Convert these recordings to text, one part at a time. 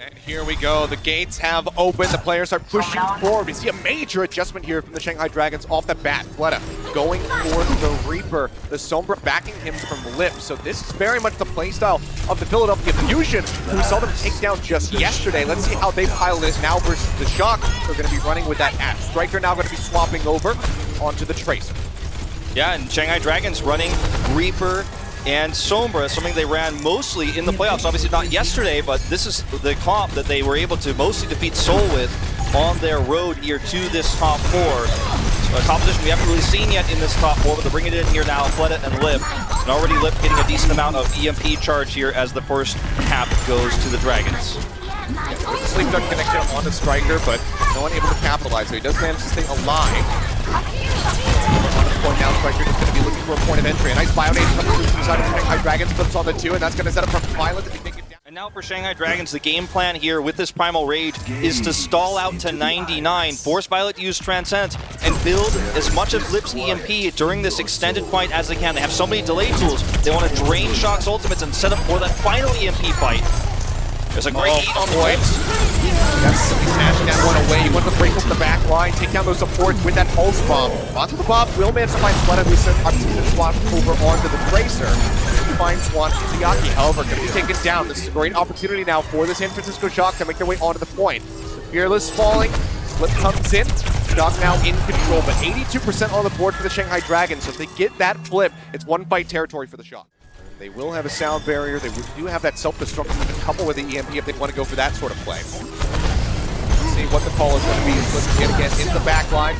And here we go. The gates have opened. The players are pushing forward. We see a major adjustment here from the Shanghai Dragons off the bat. Fleta going for the Reaper. The Sombra backing him from Lip. So this is very much the playstyle of the Philadelphia Fusion, who saw them take down just yesterday. Let's see how they pilot it now versus the Shock. They're going to be running with that Ash. Striker now going to be swapping over onto the Tracer. Yeah, and Shanghai Dragons running Reaper and Sombra, something they ran mostly in the playoffs. Obviously not yesterday, but this is the comp that they were able to mostly defeat Seoul with on their road here to this top four. A competition we haven't really seen yet in this top four, but they're bringing it in here now, Fleta and Lip. And already Lip getting a decent amount of EMP charge here as the first cap goes to the Dragons. Sleep duct connection on the Striker, but no one able to capitalize. So he does manage to stay alive. On the point now, Striker is going to be looking for a point of entry. A nice Bionation from the side of the Shanghai Dragons, flips on the 2, and that's going to set up for Violet to be taken down. And now for Shanghai Dragons, the game plan here with this Primal Rage is to stall out to 99, force Violet to use Transcendence, and build as much of Lip's EMP during this extended fight as they can. They have so many delay tools. They want to drain Shock's ultimates and set up for that final EMP fight. There's a great heat on the points. That's snatching that one away. He wants to break up the back line, take down those supports with that pulse bomb. Onto the bomb, will manage to find Fleta, who sent Baptiste swap over onto the Tracer. He finds one Izuyaki, however, going to be taken down. This is a great opportunity now for this San Francisco Shock to make their way onto the point. The Fearless falling, Flip comes in. Shock now in control, but 82% on the board for the Shanghai Dragons. So if they get that flip, it's one fight territory for the Shock. They will have a sound barrier. They do have that self-destruct couple with the EMP if they want to go for that sort of play. Let's see what the call is going to be. Let's get again into the back line.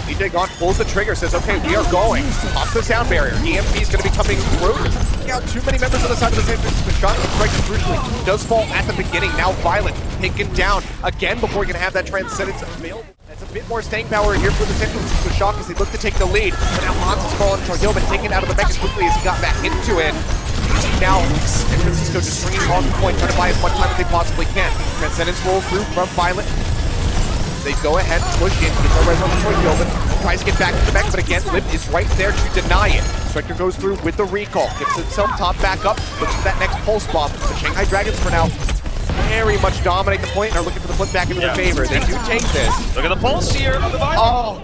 DJ Gaunt pulls the trigger, says, okay, we are going. Pops the sound barrier. EMP is going to be coming through. Taking out too many members on the side of the San Francisco Shock. The strike crucially does fall at the beginning. Now Violet taken down again before you can have that Transcendence available. That's a bit more staying power here for the San Francisco Shock as they look to take the lead. But now Hans is falling. Troy but taken out of the mech as quickly as he got back into it. Now San Francisco just swinging on the point, trying to buy as much time as they possibly can. Transcendence rolls through from Violet. They go ahead, push in, gets a res on the Troy Gilbert, tries to get back to the mech, but again, Lip is right there to deny it. Striker goes through with the recall, gets himself top back up, looks for that next pulse bomb. The Shanghai Dragons for now very much dominate the point and are looking for the flip back into their favor. They do take this. Look at the pulse here of the Violet. Oh!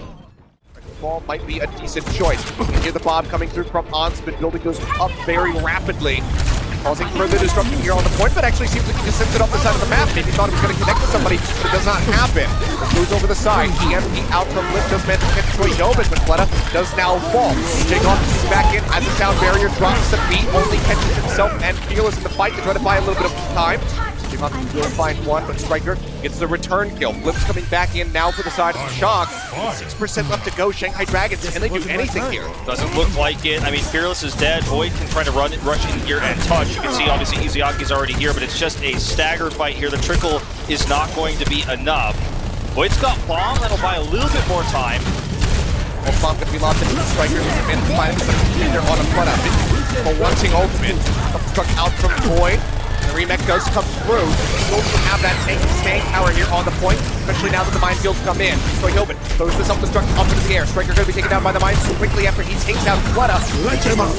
Ball might be a decent choice. You can hear the bomb coming through from Onsman, building goes up very rapidly, causing further disruption here on the point, but actually seems like he just sent it off the side of the map. Maybe thought he was going to connect with somebody, but it does not happen. It moves over the side. EMP out from Lip, does manage to get Troy Gilbert, but Fleta does now fall. DJ Gaunt is back in as the sound barrier drops the beat, only catches himself and Fearless in the fight to try to buy a little bit of time. Will find one, but Striker gets the return kill. Flip's coming back in now for the side of the Shock. 6% left to go. Shanghai Dragons, can they do anything here? Doesn't look like it. I mean, Fearless is dead. Void can try to rush in here and touch. You can see, obviously, Izuyaki's already here, but it's just a stagger fight here. The trickle is not going to be enough. Void's got Bomb. That'll buy a little bit more time. Well, Bomb going to be locked into the Striker. And find there on a front up. A wanting ultimate. Struck out from Void. The remake does come through. Still have that staying power here on the point, especially now that the minefields come in. Troy Gilbert throws the self-destruct up into the air. Striker going to be taken down by the mine so quickly after he takes out Fleta.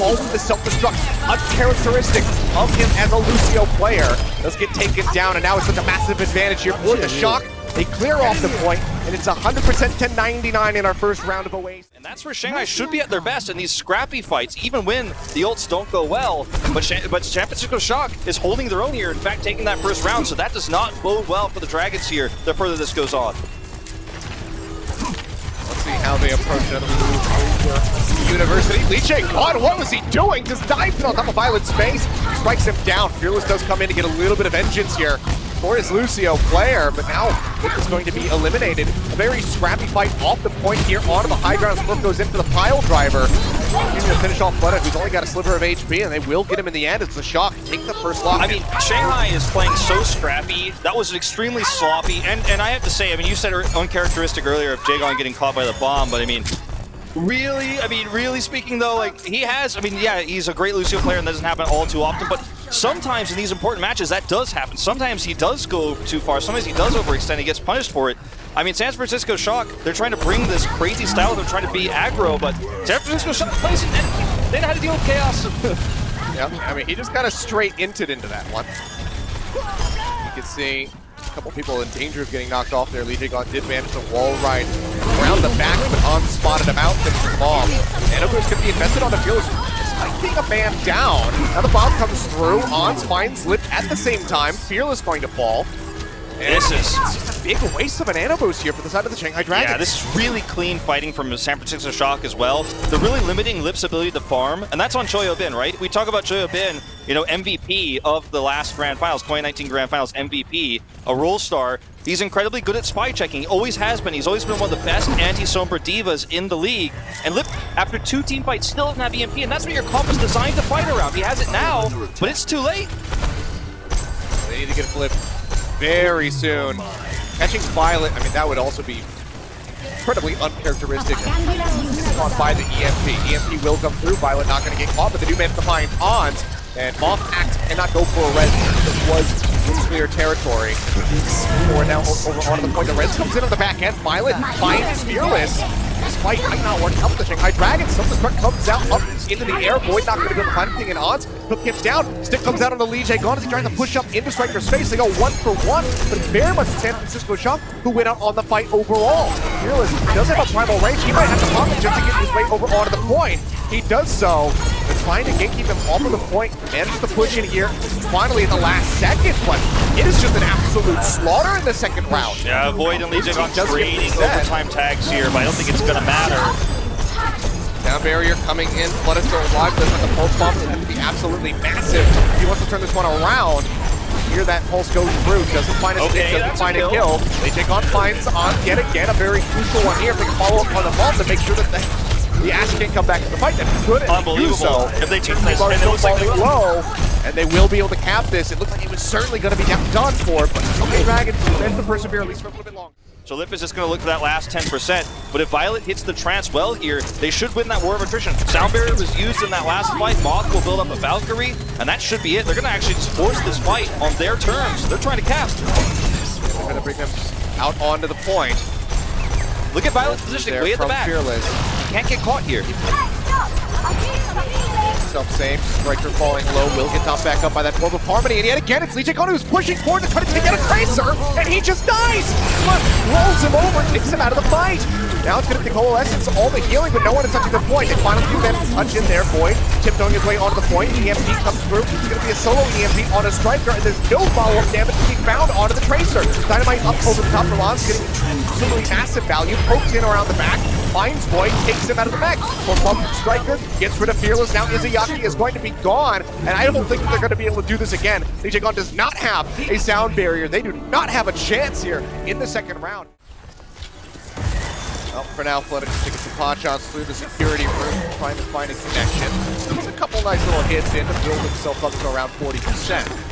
All of the self-destruct, uncharacteristic of him as a Lucio player, does get taken down, and now it's such a massive advantage here for the Shock. They clear off the point, and it's 100% to 99 in our first round of Oasis. And that's where Shanghai should be at their best in these scrappy fights, even when the ults don't go well. But San Francisco Shock is holding their own here, in fact, taking that first round, so that does not bode well for the Dragons here the further this goes on. Let's see how they approach another move over University. Liche, God, what was he doing? Just dived on top of Violet's face, strikes him down. Fearless does come in to get a little bit of vengeance here for his Lucio player, but now Vic is going to be eliminated. A very scrappy fight off the point here onto the high ground. Swerve goes into the pile driver. He's going to finish off Fleta, who's only got a sliver of HP, and they will get him in the end. It's the Shock. Take the first lock. I mean, Shanghai is playing so scrappy. That was extremely sloppy, and I have to say, I mean, you said uncharacteristic earlier of Jagon getting caught by the bomb, but I mean, really speaking though, like, he has, I mean, yeah, he's a great Lucio player and that doesn't happen all too often, but sometimes in these important matches that does happen. Sometimes he does go too far, sometimes he does overextend, he gets punished for it. I mean, San Francisco Shock, they're trying to bring this crazy style, they're trying to be aggro, but San Francisco Shock plays it, and they know how to deal with chaos. Yeah, I mean, he just kind of straight inted into that one. He gets see a couple people in danger of getting knocked off there. Lijigon did manage to wall ride around the back, but On spotted him out, finished the bomb. Anabu's going to be invested on the field. Despite being a man down, now the bomb comes through. On's finds Lip at the same time. Fearless going to fall. And This is just a big waste of an Ana boost here for the side of the Shanghai Dragons. Yeah, this is really clean fighting from San Francisco Shock as well. They're really limiting Lip's ability to farm, and that's on Choi Bin, right? We talk about Choi Bin, you know, MVP of the last Grand Finals, 2019 Grand Finals MVP, a role star. He's incredibly good at spy checking. He always has been. He's always been one of the best anti-Sombra divas in the league. And Lip, after 2 team fights, still doesn't have EMP, and that's what your comp is designed to fight around. He has it now, but it's too late. They need to get a flip very soon. Catching Violet, I mean, that would also be incredibly uncharacteristic by the EMP. EMP will come through. Violet not going to get caught, but they do manage to find Ons. And Moth Axe cannot go for a res. This was clear territory. Or now over onto the point. The res comes in on the back end. Violet finds Fearless. Despite not working out with the Shanghai Dragons, self-destruct comes out up into the air. Void not going to be able to find anything in odds. Hook gets down. Stick comes out on the Lijigon as he tries to push up into Striker's face. They go 1-for-1, but very much San Francisco Shock who went out on the fight overall. Fearless does have a primal range. He might have to pop it just to get his way over onto the point. He does so, but trying to gatekeep him off of the point. Manages to push in here finally in the last second, but it is just an absolute slaughter in the second round. Yeah, Void and Lijigon trading overtime tags here, but I don't think it's going to matter. Down barrier coming in, Flood is still alive, doesn't have the pulse bomb, it has to be absolutely massive. He wants to turn this one around. Here that pulse goes through, doesn't find a stick, doesn't find a kill. Lijigon finds On yet again, a very crucial one here. If they can follow up on the bomb to make sure that the Ash can't come back to the fight, that's good. Unbelievable. So. If they take this, and it looks like they will. Low, and they will be able to cap this. It looks like it was certainly going to be done for, but okay, Dragons managed to persevere at least for a little bit longer. So Lip is just going to look for that last 10%, but if Violet hits the trance well here, they should win that war of attrition. Sound Barrier was used in that last fight. Moth will build up a Valkyrie, and that should be it. They're going to actually just force this fight on their terms. They're trying to cast. They're going to bring them out onto the point. Look at Violet's positioning way at the back. Fearless. Can't get caught here. Self-same, Striker falling low, will get topped back up by that Orb of Harmony, and yet again it's Lijigon who's pushing forward to try to take out a Tracer, and he just dies! Look, rolls him over, takes him out of the fight! Now it's going to take Coalescence, all the healing, but no one is touching the point. They finally do manage to touch in there, Void, tiptoeing his way onto the point, EMP comes through, it's going to be a solo EMP on a Striker, and there's no follow-up damage being found onto the Tracer. Dynamite up over the top for Lance, getting absolutely massive value, pokes in around the back, finds Void, takes him out of the back. For bump Striker, gets rid of Fearless, now Izayaki is going to be gone, and I don't think that they're going to be able to do this again. Lijigon does not have a sound barrier. They do not have a chance here in the second round. Well, for now, Flood is taking some pot shots through the security room, trying to find a connection. There's a couple nice little hits in to build himself up to around 40%.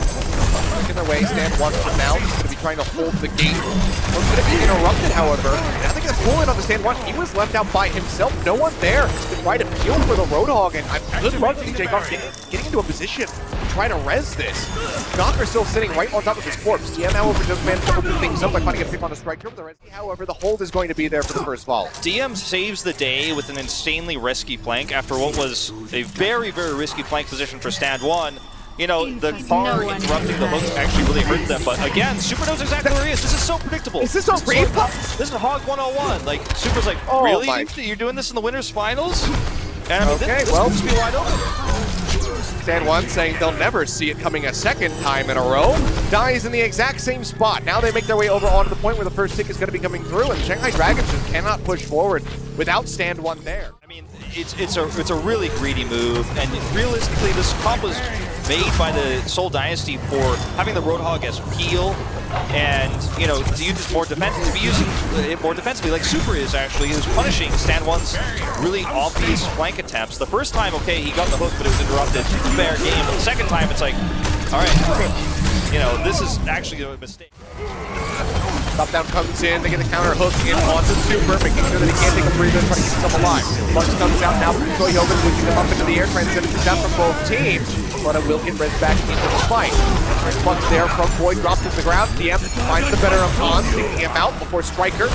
In their way, stand one for now. He's going to be trying to hold the gate. It's going to be interrupted, however. And I think that's pulling on the stand one. He was left out by himself. No one there to try to peel for the Roadhog. And I good luck to DJ Garth getting into a position to try to res this. Knocker still sitting right on top of his corpse. DM, however, does manage to open things up by finding a pick on a Striker. The rest, however, the hold is going to be there for the first fall. DM saves the day with an insanely risky flank after what was a very, very risky flank position for stand one. You know, the car interrupting the hooks actually really hurt them, but again, Super knows exactly where he is. This is so predictable. Is this a reap? This is Hog 101. Like, Super's like, oh, really? My. You're doing this in the winners finals? And I mean, okay, this well, could just be wide open. Stand one saying they'll never see it coming a second time in a row. Dies in the exact same spot. Now they make their way over onto the point where the first tick is going to be coming through, and Shanghai Dragons just cannot push forward without stand one there. I mean, it's a really greedy move, and realistically, this comp was made by the Seoul Dynasty for having the Roadhog as peel, and you know, to use it more defensive, to be using it more defensively, like Super is actually. He was punishing Stand One's really obvious flank attempts. The first time, okay, he got the hook, but it was interrupted. Fair game. But the second time, it's like, all right, you know, this is actually a mistake. Top down comes in, they get the counter hook in onto Super, making sure that he can't take a breather and try to keep himself alive. Lux comes out now from Toyoga, pushing them up into the air, transitions down from both teams. But will get Red back into the fight. Flux there from Void, drops to the ground. DM finds the better of Hans, taking him out before Striker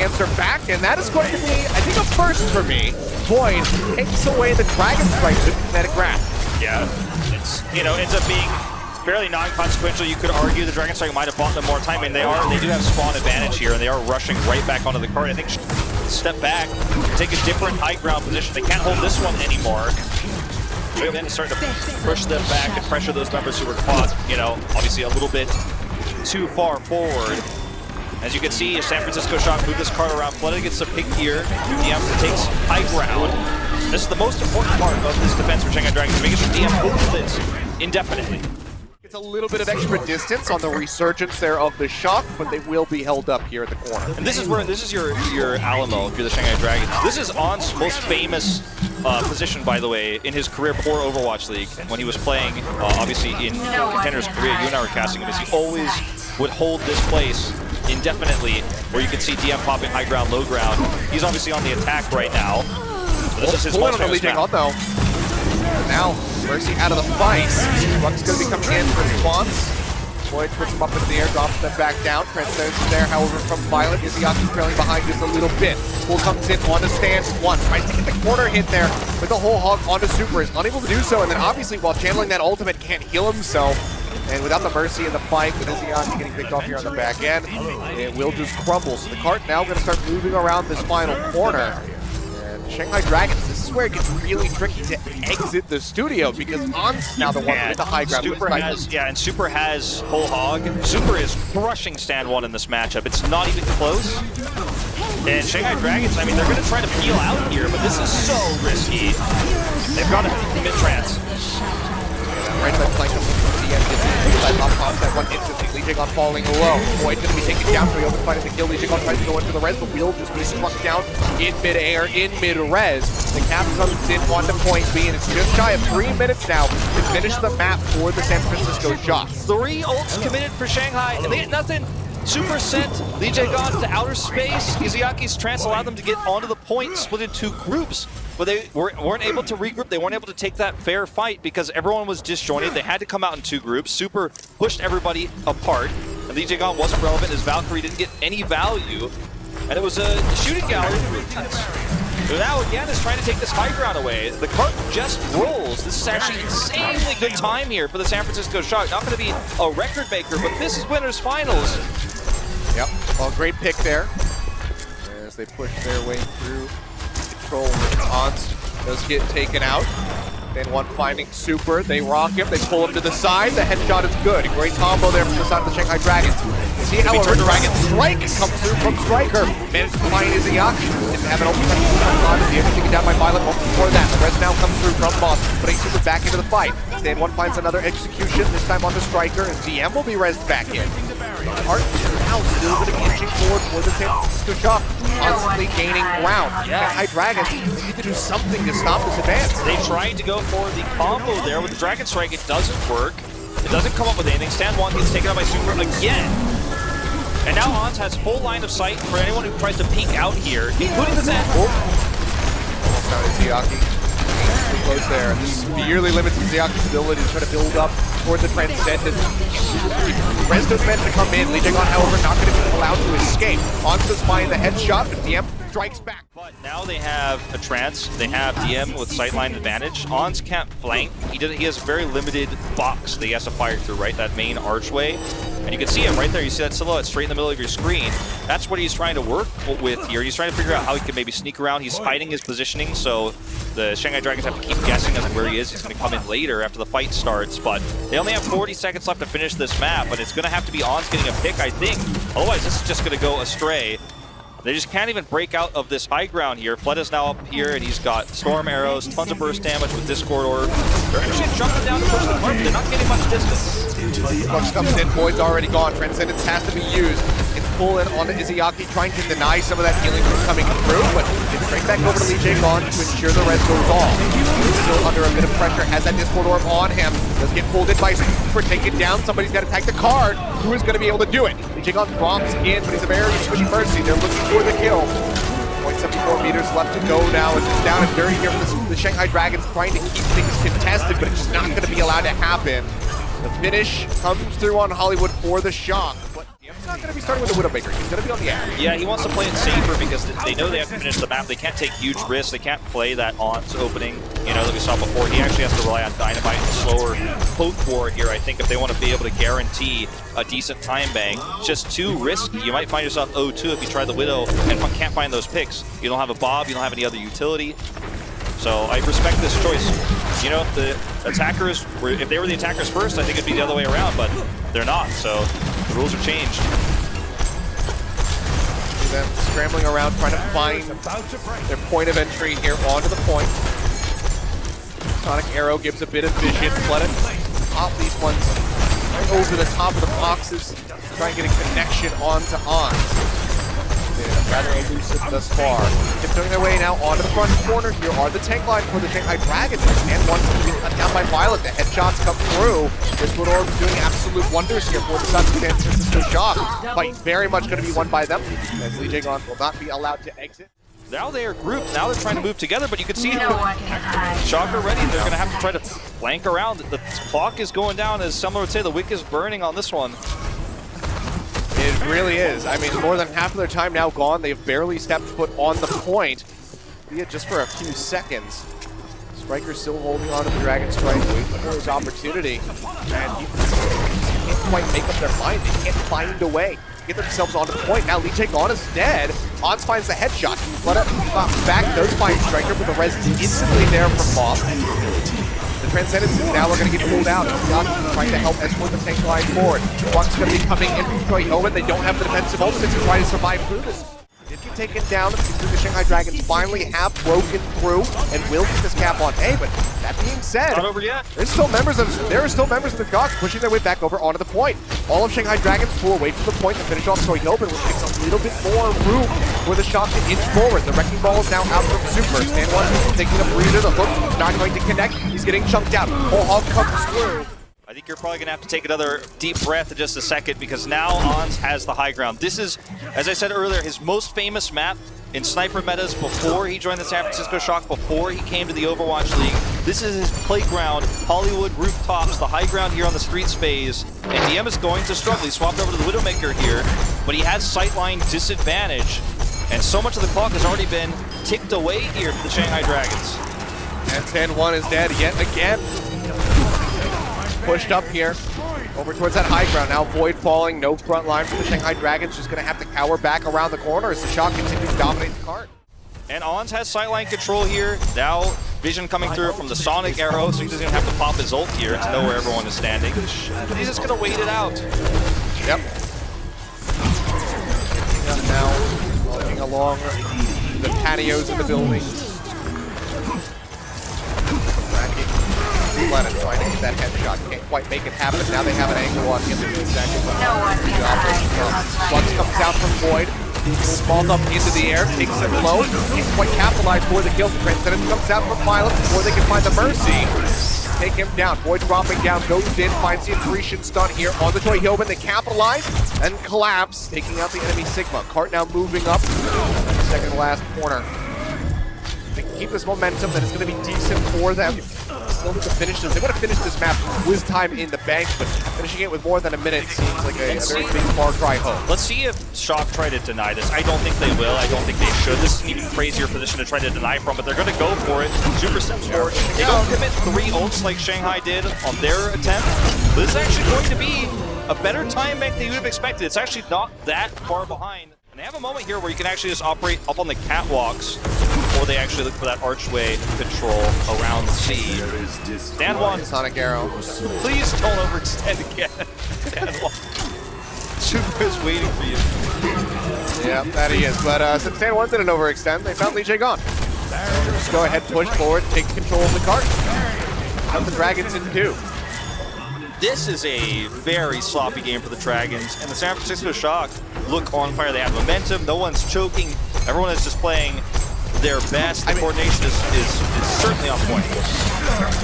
answer back, and that is going to be, I think, a first for me. Void takes away the Dragon Strike with kinetic grasp. Yeah, it's, you know, ends up being fairly non-consequential. You could argue the Dragon Strike might have bought them more time, and they do have spawn advantage here, and they are rushing right back onto the card. I think step back, take a different high ground position. They can't hold this one anymore. And then start to push them back and pressure those members who were caught, you know, obviously a little bit too far forward. As you can see, San Francisco Shock move this card around. Flooded gets a pick here. DM takes high ground. This is the most important part of this defense for Shanghai Dragons, making sure DM holds this indefinitely. It's a little bit of extra distance on the resurgence there of the Shock, but they will be held up here at the corner. And this is your Alamo if you're the Shanghai Dragons. This is On's most famous position, by the way, in his career before Overwatch League, when he was playing, obviously, in Contender's Korea. You and I were casting him, as he always would hold this place indefinitely, where you can see DM popping high ground, low ground. He's obviously on the attack right now. So this is his most famous map. Though. Now, Mercy out of the fight. Ruck's going to be coming in for response. Boyd puts him up into the air, drops them back down. Transcendence is there, however, from Violet. Izayaki trailing behind just a little bit. Bull comes in onto stance one. Tries to get the corner hit there with the whole hog onto Super. Is unable to do so, and then obviously while channeling that ultimate can't heal himself. And without the Mercy in the fight, with Izayaki getting picked off here on the back end, it will just crumble. So the cart now going to start moving around this final corner. Shanghai Dragons, this is where it gets really tricky to exit the studio because On's now the one with the high ground. And Super has whole hog. Super is crushing stand one in this matchup. It's not even close. And Shanghai Dragons, I mean, they're going to try to peel out here, but this is so risky. They've got to commit trance. Right side flank comes from the end. Side pop pops that one instantly. Lijigon falling low. Boyd's going to be taken down for the open fight to kill. Lijigon tries to go into the res, but will just be struck down in mid-air, in mid-res. The cap comes in on the point B, and it's just shy of 3 minutes now to finish the map for the San Francisco Shock. 3 ults committed for Shanghai, and they get nothing. Super sent Lijigon to outer space. Izayaki's trance allowed them to get onto the point, split in 2 groups. But they weren't able to regroup. They weren't able to take that fair fight because everyone was disjointed. They had to come out in 2 groups. Super pushed everybody apart. And Lijigon wasn't relevant as Valkyrie didn't get any value. And it was a shooting gallery. So now again is trying to take this high ground away. The cart just rolls. This is actually insanely good time here for the San Francisco Shock. Not going to be a record maker, but this is winners finals. Yep, well, great pick there as they push their way through. Control Ons does get taken out. Then one finding Super. They rock him. They pull him to the side. The headshot is good. A great combo there from the side of the Shanghai Dragons. See, however, Dragon Strike comes through from Striker. Managed to find Izayaki. Didn't have an ultimate on the end. Taken down by Violet. Before that, the res now comes through from Boss, putting Super back into the fight. Then one finds another execution. This time on the Striker, and DM will be rezzed back in. Art now still a bit of inching forward for the San Francisco Shock, constantly gaining ground. Shanghai Dragons need to do something to stop this advance. They tried to go for the combo there with the Dragon Strike. It doesn't work. It doesn't come up with anything. Stand one gets taken out by Super again. And now Ons has full line of sight for anyone who tries to peek out here, including the Zen. Almost out Izayaki. Close there. This severely limits Izayaki's ability to try to build up toward the Transcendence. Resto's meant to come in. Lijigon, however, not going to be allowed to escape. Ons does find the headshot, but DM strikes back. But now they have a trance. They have DM with sightline advantage. Ons can't flank. He has a very limited box that he has to fire through, right? That main archway. And you can see him right there. You see that silhouette straight in the middle of your screen. That's what he's trying to work with here. He's trying to figure out how he can maybe sneak around. He's hiding his positioning, so the Shanghai Dragons have to keep guessing as to where he is. He's going to come in later after the fight starts, but they only have 40 seconds left to finish this map, but it's going to have to be Ons getting a pick, I think. Otherwise, this is just going to go astray. They just can't even break out of this high ground here. Flood is now up here, and he's got storm arrows, tons of burst damage with Discord Orb. They're actually jumping down to push the cart, but they're not getting much distance. Bucks comes in, Void's already gone. Transcendence has to be used. It's full in onto Izayaki, trying to deny some of that healing from coming through, but it's straight back over to Lijigon to ensure the res goes off. He's still under a bit of pressure, has that Discord Orb on him. Does get pulled in by Super, taken down. Somebody's got to tag the card. Who is going to be able to do it? Lijigon drops in, but he's a very squishy Mercy. They're looking for the kill. 0.74 meters left to go now. It's down and dirty here for the Shanghai Dragons, trying to keep things contested, but it's just not going to be allowed to happen. The finish comes through on Hollywood for the Shock. But not going to be starting with the Widowmaker. He's going to be on the edge. Yeah, he wants to play it safer because they know they have to finish the map. They can't take huge risks. They can't play that Aunt's opening, you know, that we saw before. He actually has to rely on Dynamite and slower poke war here, I think, if they want to be able to guarantee a decent time bang. It's just too risky. You might find yourself 0-2 if you try the Widow and can't find those picks. You don't have a Bob, you don't have any other utility. So I respect this choice. You know, if the attackers were, if they were the attackers first, I think it'd be the other way around, but they're not, so the rules are changed. See them scrambling around, trying to find their point of entry here onto the point. Sonic Arrow gives a bit of vision. Let it pop these ones right over the top of the boxes. Try and get a connection onto Ons. Rather elusive thus far. Tiptoeing their way now onto the front corner. Here are the tank line for the Shanghai Dragons. And once being cut down by Violet, the headshots come through. This would all be doing absolute wonders here for the San Francisco Shock. Fight very much going to be won by them, as Lee Jae-gon will not be allowed to exit. Now they are grouped. Now they're trying to move together, but you can see Shock are ready. They're going to have to try to flank around. The clock is going down, as someone would say. The wick is burning on this one. It really is. I mean, more than half of their time now gone. They've barely stepped foot on the point, be it just for a few seconds. Striker still holding on to the Dragon Strike, waiting for his opportunity. And he can't quite make up their mind. They can't find a way to get themselves onto the point. Now Lee Jae-gon is dead. Ons finds the headshot. Let it back, does find Striker, but the res is instantly there from Bob. The Transcendence is now going to get pulled out. Yaki trying to help escort the tank line forward. Buck's going to be coming in from Troy Owen. They don't have the defensive ultimates to try to survive through this. Did get taken down. The Shanghai Dragons finally have broken through and will get this cap on A. But that being said, not over yet. There are still members of the Shock pushing their way back over onto the point. All of Shanghai Dragons pull away from the point to finish off Troy Owen, which gives a little bit more room for the Shock to inch forward. The Wrecking Ball is now out from Super. Stand one taking a breather. The hook not going to connect. He's getting chunked out. Whole hog comes through. I think you're probably going to have to take another deep breath in just a second, because now Ons has the high ground. This is, as I said earlier, his most famous map in sniper metas before he joined the San Francisco Shock, before he came to the Overwatch League. This is his playground, Hollywood rooftops, the high ground here on the streets phase. And DM is going to struggle. He swapped over to the Widowmaker here, but he has sightline disadvantage. And so much of the clock has already been ticked away here for the Shanghai Dragons. And Stand 1 is dead yet again. Pushed up here, over towards that high ground. Now Void falling, no front line for the Shanghai Dragons. Just going to have to cower back around the corner as the Shock continues to dominate the cart. And Ons has sightline control here. Now vision coming through from the Sonic Arrow, so he doesn't even have to pop his ult here to know where everyone is standing. He's just going to wait it out. Yep. Now walking along the patios of the building. Let it try to get that headshot. Can't quite make it happen. Now they have an angle on him. Flux comes out from Void. Falls up into the air, takes it low. Can't quite capitalize for the kill. Transcendence comes out from Violet before they can find the Mercy. Take him down. Void dropping down, goes in, finds the accretion stun here on the Toy Hillman. They capitalize and collapse, taking out the enemy Sigma. Cart now moving up. Second last corner. They can keep this momentum, then it's going to be decent for them. Still need to finish this. They want to finish this map with time in the bank, but finishing it with more than a minute seems like a very big Far Cry home. Let's see if Shock try to deny this. I don't think they will. I don't think they should. This is an even crazier position to try to deny from, but they're going to go for it. Super steps forward. They don't commit 3 ults like Shanghai did on their attempt. But this is actually going to be a better time bank than you would have expected. It's actually not that far behind. And they have a moment here where you can actually just operate up on the catwalks, or they actually look for that archway control around the sea. Stand 1. Sonic Arrow. Please don't overextend again. Stand 1. Super is waiting for you. Yeah, that he is. But since Stand 1 didn't overextend, they found Lee Jae-gon. Just go ahead, push forward, take control of the cart. Have the Dragons in 2. This is a very sloppy game for the Dragons, and the San Francisco Shock look on fire. They have momentum, no one's choking, everyone is just playing their best. The coordination is certainly on point.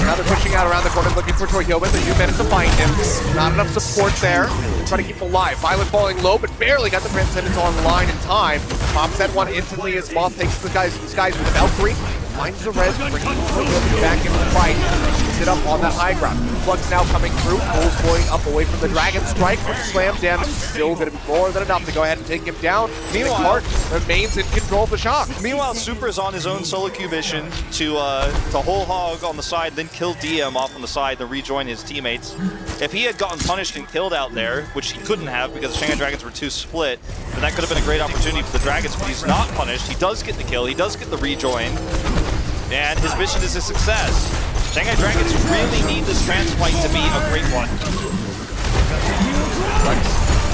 Now they're pushing out around the corner looking for Troy Hillman. The few minutes to find him. Not enough support there. Try to keep him alive. Violet falling low, but barely got the Transcendence online in time. Pops that one instantly as Moth takes the skies with a Valkyrie. Finds the res, bringing Troy Hillman back into the fight. opens it up on that high ground. Flux now coming through, pulls Boy up away from the Dragon Strike. Quick slam damage, still going to be more than enough to go ahead and take him down. Meanwhile, remains in control of the shock. Meanwhile, Super is on his own solo queue mission to whole hog on the side, then kill DM off on the side to rejoin his teammates. If he had gotten punished and killed out there, which he couldn't have because the Shanghai Dragons were too split, then that could have been a great opportunity for the Dragons, but he's not punished. He does get the kill, he does get the rejoin, and his mission is a success. Shanghai Dragons really need this transfight to be a great one.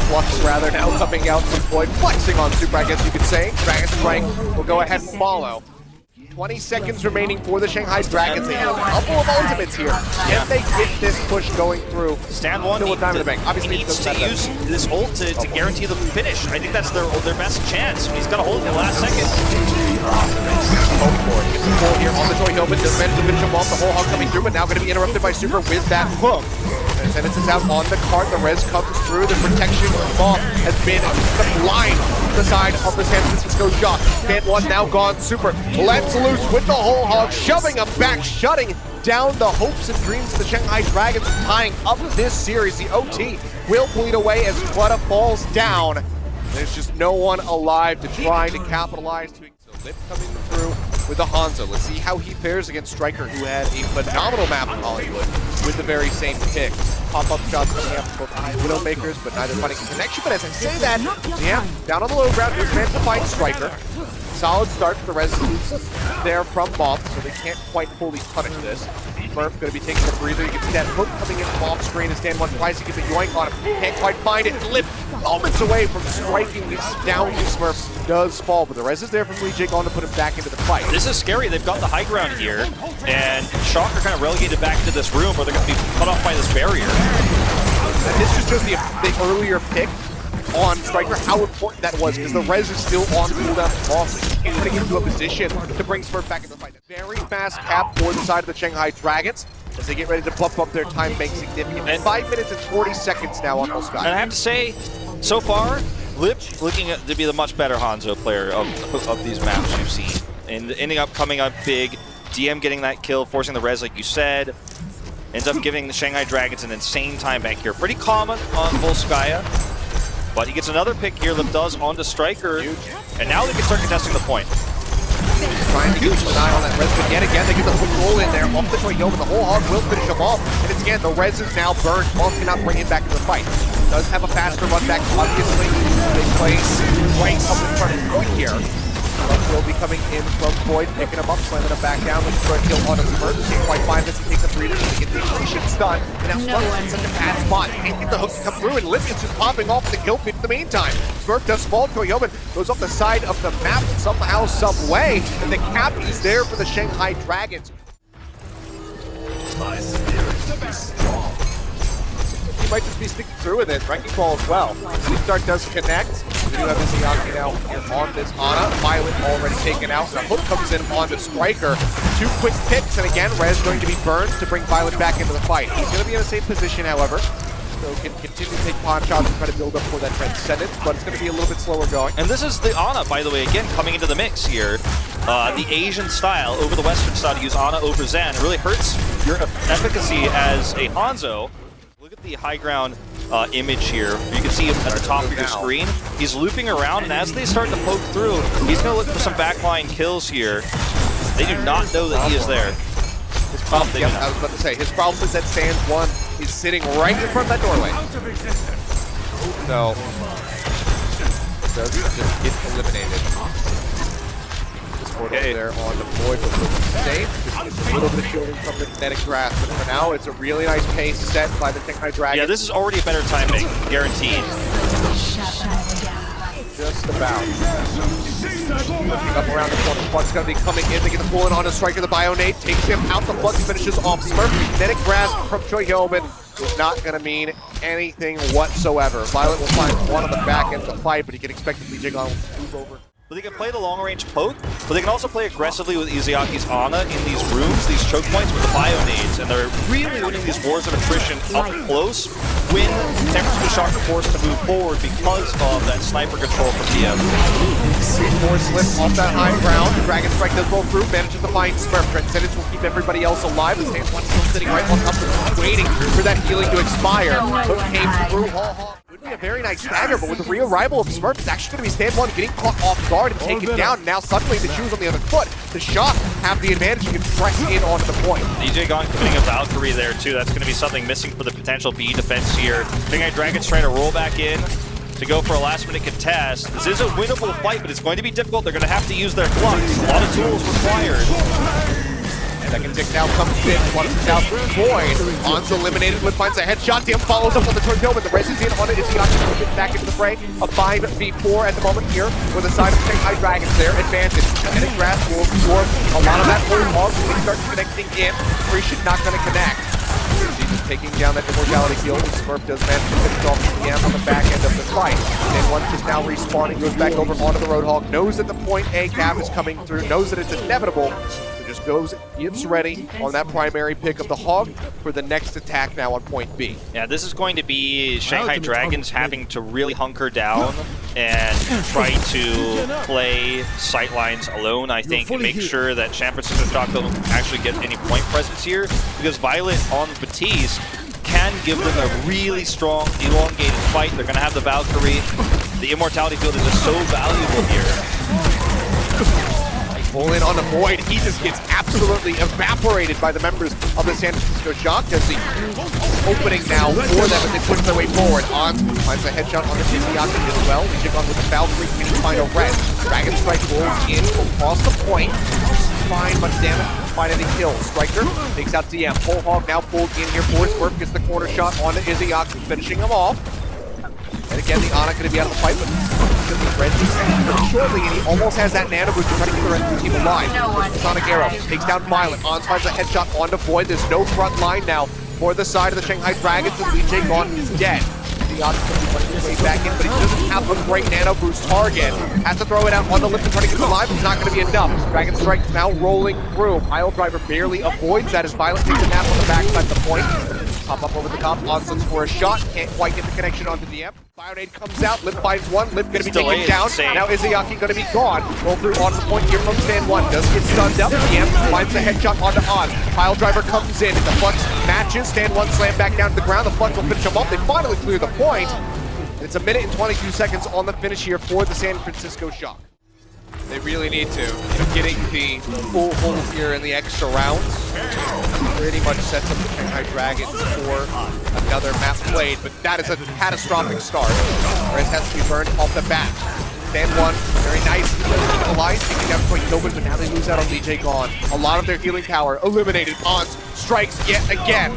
Flux rather now coming out to Void, flexing on Super, I guess you could say. Dragon Strike will go ahead and follow. 20 seconds remaining for the Shanghai Dragons. They have a couple of ultimates here. Can they get this push going through? Stand one Obviously, needs to use this ult to guarantee the finish. I think that's their best chance. He's got to hold it in the last second. Hope for it. Gets the pull here on the Joy Hillman. They're meant to finish him off. The whole hog coming through, but now going to be interrupted by Super with that hook. Sentence is out on the cart. The res comes through. The protection from has been sublime to the side of the San Francisco Shock. Fan one now gone. Super lets loose with the whole hog, shoving him back, shutting down the hopes and dreams of the Shanghai Dragons, tying up this series. The OT will bleed away as Quetta falls down. There's just no one alive to try to capitalize. So Lip coming through with the Hanzo. Let's see how he fares against Striker, who had a phenomenal map in Hollywood with the very same pick. Pop-up shots coming up for Widowmakers, but neither finding a connection. But as I say that, yeah, down on the low ground, here's man to fight Striker. Solid start for the residents there from Moth, so they can't quite fully punish this. Murph going to be taking a breather. You can see that hook coming in from off screen as Dan one tries to get the yoink on him. Can't quite find it. Lip moments away from striking this down. Smurf does fall, but the res is there from Lee Jig on to put him back into the fight. This is scary. They've got the high ground here, and Shock are kind of relegated back into this room where they're going to be cut off by this barrier. And this is just the earlier pick on Striker, how important that was, because the res is still on cooldown also. You can't put it into a position to bring Smurf back into the fight. Very fast cap for the side of the Shanghai Dragons as they get ready to bump up their time bank significantly. 5 minutes and 40 seconds now on Volskaya. And I have to say, so far, Lip looking to be the much better Hanzo player of these maps you've seen. And ending up coming up big, DM getting that kill, forcing the res like you said. Ends up giving the Shanghai Dragons an insane time bank here. Pretty common on Volskaya. But he gets another pick here, Lip does, onto Striker, and now they can start contesting the point. Trying to keep an eye on that res, but yet again they get the hook roll in there, off the Joy Hillman, the whole hog will finish him off, and it's again, the res is now burned, Moth cannot bring it back to the fight. Does have a faster run back, obviously, they play right up in front of Void here. Will be coming in from Void, picking him up, slamming him back down, looking for a kill on his Smurf. Can't quite find this, he takes a breather to get the Eliminations done, and now Smurf is in such a bad spot. Can't get the hook to come through, and Livian's just popping off the kill feed in the meantime. Smurf does fall, Joy Hillman goes off the side of the map somehow, some way, and the cap is there for the Shanghai Dragons. My spirit to be strong. He might just be sticking through with it, Wrecking Ball as well. Sleep Dart does connect. We do have this Yaki now here on this Ana. Violet already taken out. The hook comes in onto Striker. 2 quick picks, and again, Rez going to be burned to bring Violet back into the fight. He's going to be in a safe position, however. So can continue to take pawn shots and try to build up for that Transcendence, but it's going to be a little bit slower going. And this is the Ana, by the way, again, coming into the mix here. The Asian style over the Western style to use Ana over Zen. It really hurts your efficacy as a Hanzo. Look at the high ground image here. You can see him at the top of your screen. He's looping around, and as they start to poke through, he's going to look for some backline kills here. They do not know that he is there. His problem, I was about to say, his problem is that Sans 1 is sitting right in front of that doorway. So, does just get eliminated. Okay. There on the Void, but looking safe. Just gets a little bit shielding from the kinetic grasp, but for now, it's a really nice pace set by the Shanghai Dragons. Yeah, this is already a better timing, guaranteed. Just about. Looking up around the corner, Flux going to be coming in. They get the pull in on a Striker. The Bionate takes him out. The Flux finishes off Smurf. Kinetic grasp from Joy Hillman is not going to mean anything whatsoever. Violet will find one on the back end to fight, but he can expect to be Jigon will move over. but they can play the long-range poke, but they can also play aggressively with Izuyaki's Ana in these rooms, these choke points with the bio nades, and they're really winning these wars of attrition up close when San Francisco Shock are forced to move forward because of that sniper control from DM. 3-4 slip off that high ground. The Dragon Strike does roll through, manages to find Smurf. Transcendence will keep everybody else alive. The Sand One still sitting right on top of it, waiting for that healing to expire. Hook came through. Would be a very nice stagger, but with the re-arrival of Smurf, it's actually going to be Stand One getting caught off guard and taken down. Now suddenly the shoes on the other foot. The Shock have the advantage. You can press in onto the point. DJ Gaunt committing a Valkyrie there too. That's going to be something missing for the potential B defense here. Shanghai Dragons trying to roll back in to go for a last-minute contest. This is a winnable fight, but it's going to be difficult. They're going to have to use their clubs. A lot of tools required. Second tick now comes in, one out Void. On's eliminated, Lip finds a headshot, DM follows up on the tornado, but the res is in on it. Izuaki gets back into the fray. A 5v4 at the moment here for the side of Shanghai Dragons, their advantage. And it grabs will absorb a lot of that whole hog when they start connecting in. Frisch's not going to connect. He's taking down that immortality field, and Smurf does manage to finish off the DM on the back end of the fight. And one just now respawning, goes back over onto the Roadhog, knows that the point A cap is coming through, knows that it's inevitable. Just goes, gets ready on that primary pick of the Hog for the next attack now on point B. Yeah, this is going to be Shanghai Dragons having to really hunker down and try to play sightlines alone, I think, and make sure that San Francisco Shock don't actually get any point presence here, because Violet on Baptiste can give them a really strong, elongated fight. They're going to have the Valkyrie. The immortality field is just so valuable here. Pull in on the Void, he just gets absolutely evaporated by the members of the San Francisco Shock. There's a huge opening now for them as they push their way forward. On finds a headshot on the Izuaki as well. We check on with the Valkyrie, can he find a red? Dragon Strike rolls in across the point. Find much damage, find any kills. Striker takes out DM. Full Hog now pulled in here for Smurf, gets the corner shot on the Izuaki, finishing him off. And again, the Ana going to be out of the fight, but shortly, and he almost has that nano boost to try to keep the rest of the team alive. Sonic Arrow takes down Violet. On finds a headshot onto Void. There's no front line now for the side of the Shanghai Dragons, and DJ Gaunt is dead. The odds going to be running his way back in, but he doesn't have a great nano boost target. Has to throw it out on the lip and try to get him alive. It's not going to be enough. Dragon Strike now rolling through. Pile Driver barely avoids that as Violet takes a nap on the backside of the point. Pop up over the top, on looks for a shot, can't quite get the connection onto the DM. Bionade comes out, Lip finds one, Lip gonna be taken down. Now Izuaki gonna be gone. Roll through onto the point here from Stand One, does get stunned up. DM finds the headshot onto On. Pile Driver comes in, the Flux matches, Stand One slam back down to the ground, the Flux will finish him off. They finally clear the point. It's 1 minute and 22 seconds on the finish here for the San Francisco Shock. They really need to. Getting the full hold here in the extra rounds pretty much sets up the Shanghai Dragons for another map played, but that is a catastrophic start. Rez has to be burned off the bat. Stand One, very nice. Keeping alive, taking down Point Nobin, but now they lose out on DJ Gaunt. A lot of their healing power eliminated. On strikes yet again.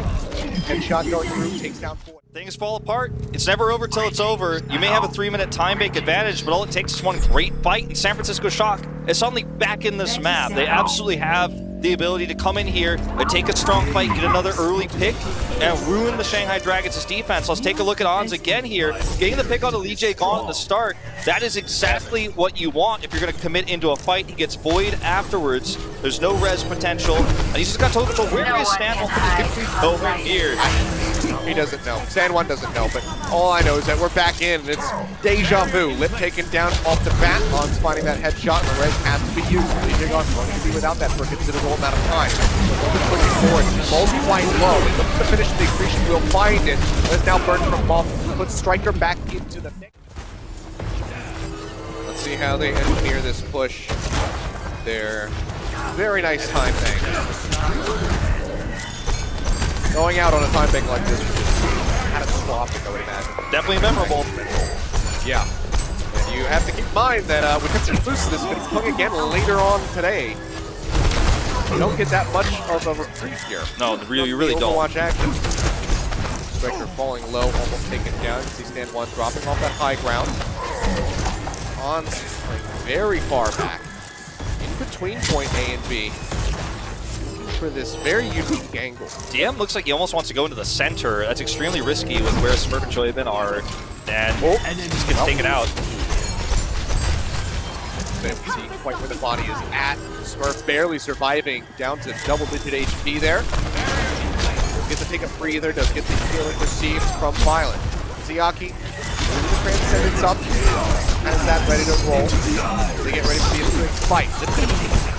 Headshot going through, takes down 4. Things fall apart. It's never over till it's over. You may have a 3-minute time bank advantage, but all it takes is one great fight, and San Francisco Shock is suddenly back in this map. They absolutely have the ability to come in here and take a strong fight, get another early pick, and ruin the Shanghai Dragons' defense. Let's take a look at Ons again here. Getting the pick on the Lee Jae Gaunt at the start, that is exactly what you want if you're going to commit into a fight. He gets Void afterwards. There's no res potential, and he's just got total control. Where is Stan over here? He doesn't know. San One doesn't know, but all I know is that we're back in, and it's deja vu. Lip taken down off the bat. On's finding that headshot, and the res has to be used. DJ Gaunt's going to be without that for a considerable amount of time. Lip pushing forward. Ball's quite low. He looks to finish the accretion. Will find it. But it's now burned from Moth. Puts Striker back into the mix. Let's see how they engineer this push. Their very nice time bank. Going out on a time bank like this would just be catastrophic, I would imagine. Definitely memorable. Yeah. And you have to keep in mind that we have some boost this going to be coming again later on today. You don't get that much of a reprieve here. No, you really don't. Overwatch action. Striker falling low, almost taken down. You see Stand One dropping off that high ground. On very far back. In between point A and B. For this very unique angle. DM looks like he almost wants to go into the center. That's extremely risky with where Smurf and Choyabin are. And just gets taken out. bit. We see quite where the body is at. Smurf barely surviving, down to double-digit HP there. Gets to take a breather, does get the healing received from Violet. Ziyaki, the Transcendence up, has that ready to roll. They get ready for the ensuing fight.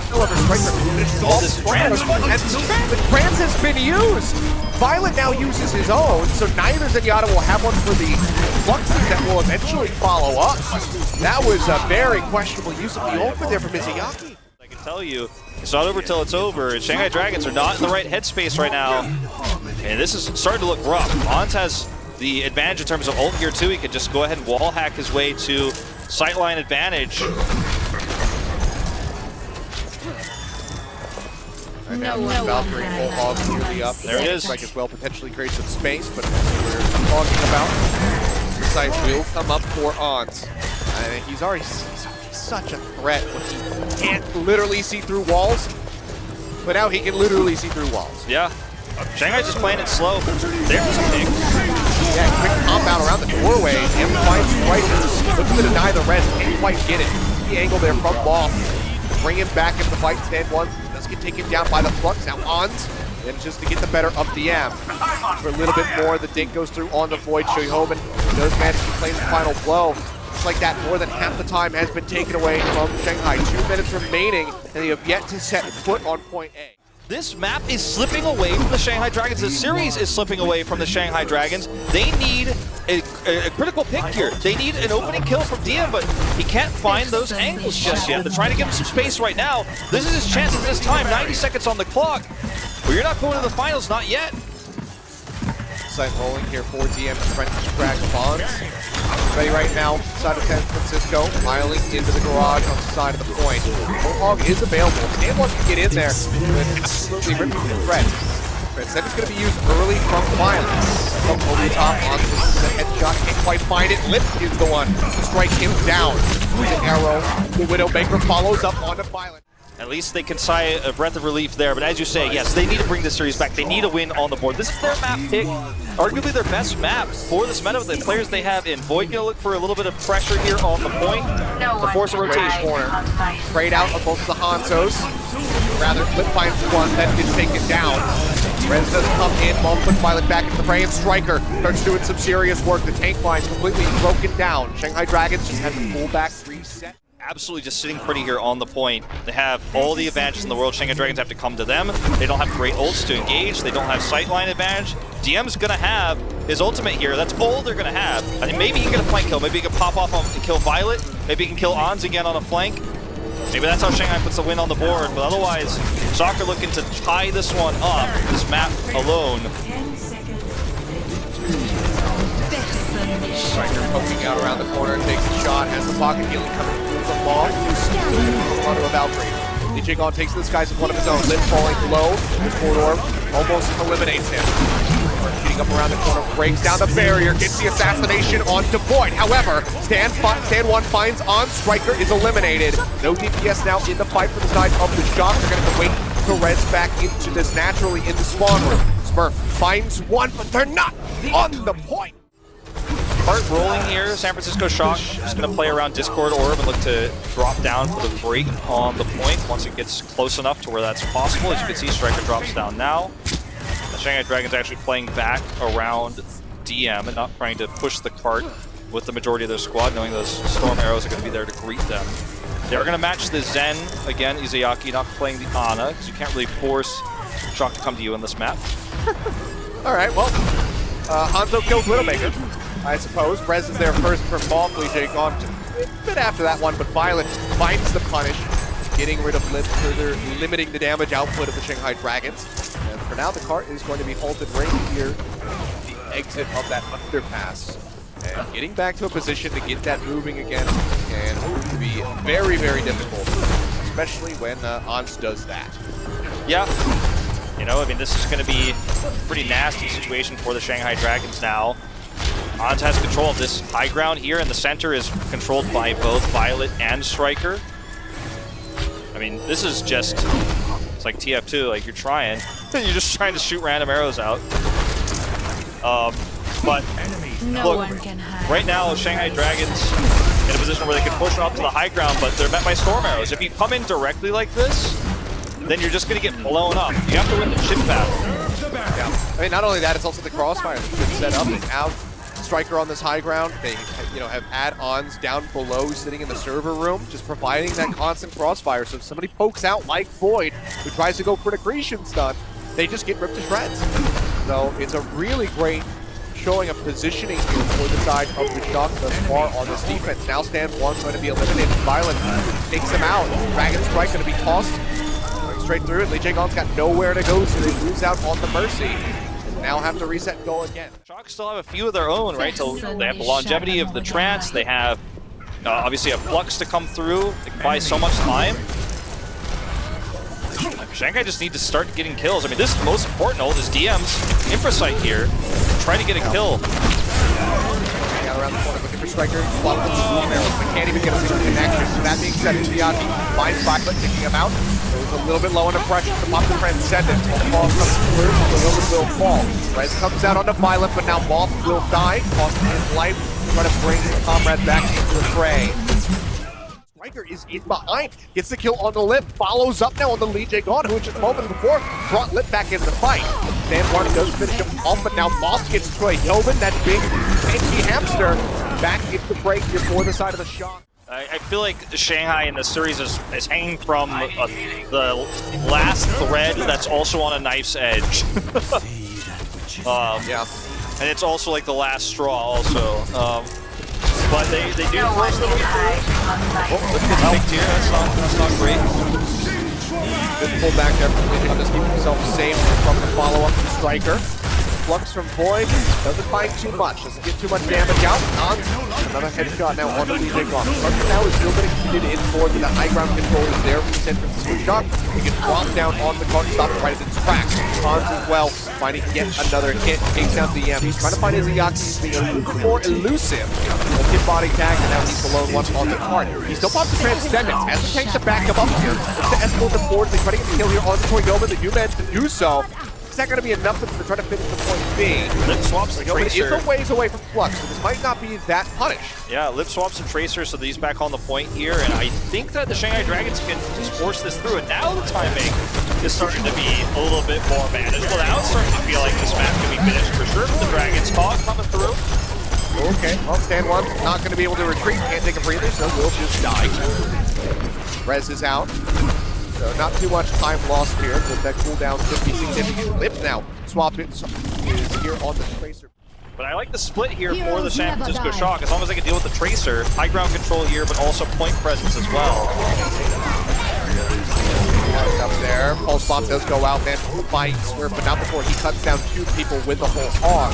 However, Striker finishes all this trans, and the trans has been used! Violet now uses his own, so neither Zenyatta will have one for the fluxes that will eventually follow up. That was a very questionable use of the ultimate there from Ziyaki. I can tell you, it's not over till it's over. Shanghai Dragons are not in the right headspace right now. And this is starting to look rough. Ons has the advantage in terms of ult gear too. He could just go ahead and wall hack his way to sightline advantage. Right now, Valkyrie full hog nearly up. There it is. Like as well, potentially create some space, but that's what we're talking about. The site will come up for Ons. And he's already such a threat when he can't literally see through walls. But now he can literally see through walls. Yeah. Shanghai's just playing it slow. There's a pick. Yeah, quick compound around the doorway. And finds Striker. Looking to deny the res. Can't quite get it. The angle there from Loft. Bring him back into the fight. Stand one. Does get taken down by the Flux. Now Ons manages to get the better of DM. For a little bit more, the dink goes through on the Void. Shoyhoben does manage to play the final blow. Just like that, more than half the time has been taken away from Shanghai. 2 minutes remaining, and they have yet to set foot on point A. This map is slipping away from the Shanghai Dragons. The series is slipping away from the Shanghai Dragons. They need a critical pick here. They need an opening kill from DM, but he can't find those angles just yet. They're trying to give him some space right now. This is his chance at this time. 90 seconds on the clock. But you're not going to the finals, not yet. Site rolling here for DM. French crack bonds. Ready right now, side of San Francisco, miling into the garage on the side of the point. Hog is available. Stand one can get in there with absolutely ripping the threat. Transcendence going to be used early from Violence. Up over the top on the headshot, can't quite find it. Lip is the one to strike him down. With an arrow, the Widowmaker follows up onto Violence. At least they can sigh a breath of relief there, but as you say, yes, they need to bring this series back. They need a win on the board. This is their map pick, arguably their best map for this meta with the players they have in. Void gonna look for a little bit of pressure here on the point to force a rotation. Corner. Trade out of both of the Hanzos. Rather, Flip finds one that gets taken down. Rez doesn't come in, Mom puts Violet back into the fray, and Striker starts doing some serious work. The tank line's completely broken down. Shanghai Dragons just had to pull back reset. Absolutely just sitting pretty here on the point. They have all the advantages in the world. Shanghai Dragons have to come to them. They don't have great ults to engage. They don't have sightline advantage. DM's gonna have his ultimate here. That's all they're gonna have. I think maybe he can get a flank kill. Maybe he can pop off and kill Violet. Maybe he can kill Ons again on a flank. Maybe that's how Shanghai puts the win on the board. But otherwise, Soccer looking to tie this one up, this map alone. Striker poking out around the corner, takes a shot, has the pocket healing coming through from Long. Onto a Valkyrie. DJ Gon takes this guy's in one of his own. Lip falling low. This corridor almost eliminates him. Shooting up around the corner, breaks down the barrier, gets the assassination onto Void. However, Stand 1 finds on. Striker is eliminated. No DPS now in the fight for the side of the Shock. They're going to have to wait to res back into this naturally in the spawn room. Smurf finds one, but they're not on the point. Part rolling here, San Francisco Shock just going to play around Discord Orb and look to drop down for the break on the point once it gets close enough to where that's possible. As you can see, Striker drops down now. The Shanghai Dragons actually playing back around DM and not trying to push the cart with the majority of their squad, knowing those Storm Arrows are going to be there to greet them. They're going to match the Zen, again, Izayaki not playing the Ana, because you can't really force Shock to come to you in this map. Alright, well, Hanzo kills Widowmaker. I suppose. Rez is there first for Maul. J gone a bit after that one, but Violet finds the punish, getting rid of Lip, further limiting the damage output of the Shanghai Dragons. And for now, the cart is going to be halted right here, the exit of that underpass. And getting back to a position to get that moving again can prove to be very, very difficult, especially when Ons does that. Yeah. You know, I mean, this is going to be a pretty nasty situation for the Shanghai Dragons now. Ons has control of this high ground here, and the center is controlled by both Violet and Striker. I mean, this is just, it's like TF2, like you're trying. You're just trying to shoot random arrows out. But No Look, one can hide. right now, Shanghai Dragons in a position where they can push up to the high ground, but they're met by storm arrows. If you come in directly like this, then you're just going to get blown up. You have to win the chip battle. Yeah. I mean, not only that, it's also the crossfire that's been set up. They have Striker on this high ground. They, have add-ons down below sitting in the server room, just providing that constant crossfire. So if somebody pokes out like Void, who tries to go for an accretion stun, they just get ripped to shreds. So it's a really great showing of positioning here for the side of the Shock thus far on this defense. Now Stand 1's going to be eliminated. Violent takes him out. Dragon Strike going to be tossed. Going straight through it. Lee Jae-gon's got nowhere to go, so they lose out on the Mercy. Now have to reset and go again. Shock still have a few of their own, right? So they have the longevity of the Trance. They have obviously a Flux to come through. They can buy so much time. Shanghai just need to start getting kills. I mean, this is the most important ult is DM's Infrasight here. Trying to get a kill. Out around the corner looking for Striker. Flop with the storm arrows, but can't even get a single connection. So that being said, Inuyaki finds Violet, taking him out. It was a little bit low under pressure to pop the Transcendent. The ball comes through, the Wilson will fall. Rez comes out onto Violet, but now Moth will die, costing his life, trying to bring his comrade back into the fray. Striker is in behind, gets the kill on the Lip, follows up now on the Lee Jae-gon, who just moments before brought Lip back into the fight. Stand 1 does finish him off, but now Moth gets Troy Hillman, that big tanky hamster, back into the break here for the side of the Shock. I feel like Shanghai in this series is hanging from the last thread that's also on a knife's edge. Yeah. And it's also like the last straw also. But they do force the way through. Oh, look at the big tier. That's not great. Good pull back there from Lee. Just keeping himself safe from the follow-up from Striker. Flux from Void, doesn't find too much, doesn't get too much damage out. Another headshot now on the Lee Jae-gon. Striker now is still getting heated in forward, but the high ground control is there from San Francisco Shock. He gets dropped down on the cart, stop it right as it's cracked. Hans as well, finding yet another hit, takes down DM. He's trying to find Izuyaki, he's being a little more elusive. A hit body tag, and now he's the lone one on the cart. He still pops the Transcendence, as he takes to back him up here. Looks to escort them forward, they try to get the kill here on the Toyoba, they do manage to do so. Is that going to be enough for them to try to finish the point B? Lip swaps the Tracer. It's a ways away from Flux, so this might not be that punish. Yeah, Lip swaps and Tracer, so he's back on the point here, and I think that the Shanghai Dragons can just force this through, and now the timing is starting to be a little bit more manageable. Now it's starting to feel like this match can be finished for sure with the Dragons. Fog coming through. Okay, well, Stand 1's not going to be able to retreat, can't take a breather, so will just die. Rez is out. So not too much time lost here, but that cooldown could be significant. Lip now swap it is here on the Tracer. But I like the split here for the San Francisco Shock, as long as they can deal with the Tracer. High ground control here, but also point presence as well. Up there, Pulse Bomb does go out, man. Fight Swerve, but not before he cuts down 2 people with the whole hog.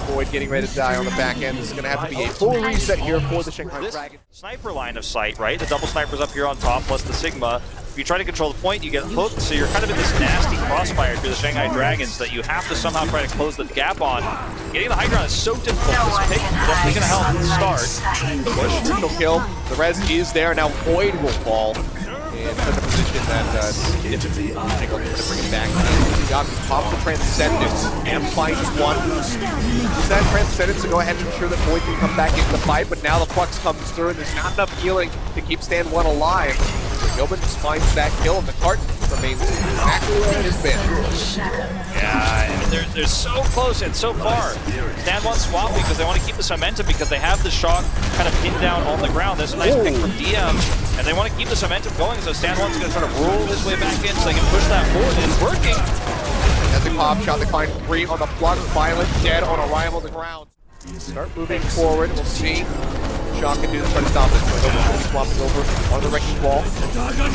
Void getting ready to die on the back end. This is going to have to be a full reset here for the Shanghai Dragons. Sniper line of sight, right? The double snipers up here on top, plus the Sigma. If you try to control the point, you get hooked, so you're kind of in this nasty crossfire for the Shanghai Dragons that you have to somehow try to close the gap on. Getting the high ground is so difficult. This pick is definitely going to help at the start. Push, triple kill. The res is there. Now Void will fall. And put the position that typically I think I'll try to bring it back. Got pops the Transcendence and finds one. Use that Transcendence to go ahead and ensure that Void can come back into the fight, but now the Flux comes through and there's not enough healing to keep Stand 1 alive. Gilbert just finds that kill and the cart remains exactly where it has been. Yeah, I mean, they're so close and so far. Stand 1 swap because they want to keep this momentum because they have the Shock kind of pinned down on the ground. There's a nice pick from DM, and they want to keep this momentum going, so Stand 1's going to try to roll his way back in so they can push that forward, and it's working. As the pop shot, they find 3 on the Flux. Violent dead on arrival to the ground. Start moving forward, we'll see. Shock can do this, try to stop this. Swapping over on the wrecking ball.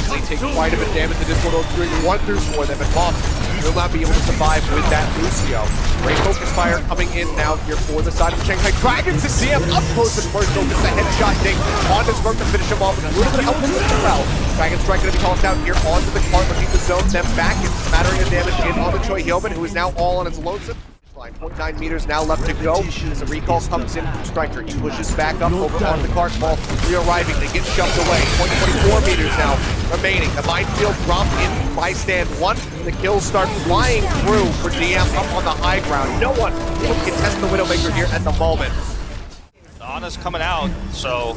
They take quite a bit of damage to this one. 1 through 4, they've been lost. Will not be able to survive with that Lucio. Great focus fire coming in now here for the side of the Shanghai Dragons. To see him up close and personal, just a headshot ding on his work to finish him off with a little bit of help as well. Dragon Strike going to be tossed out here onto the cart, looking to zone them back. It's smattering of damage in on the Choi Hillman, who is now all on his lonesome. 0.9 meters now left to go. As the recall comes in from Striker, he pushes back up over on the cart ball. Re-arriving, they get shoved away. 0.24 meters now remaining. The minefield dropped in by stand 1. The kills start flying through for DM up on the high ground. No one able to contest the Widowmaker here at the moment. Ana's coming out, so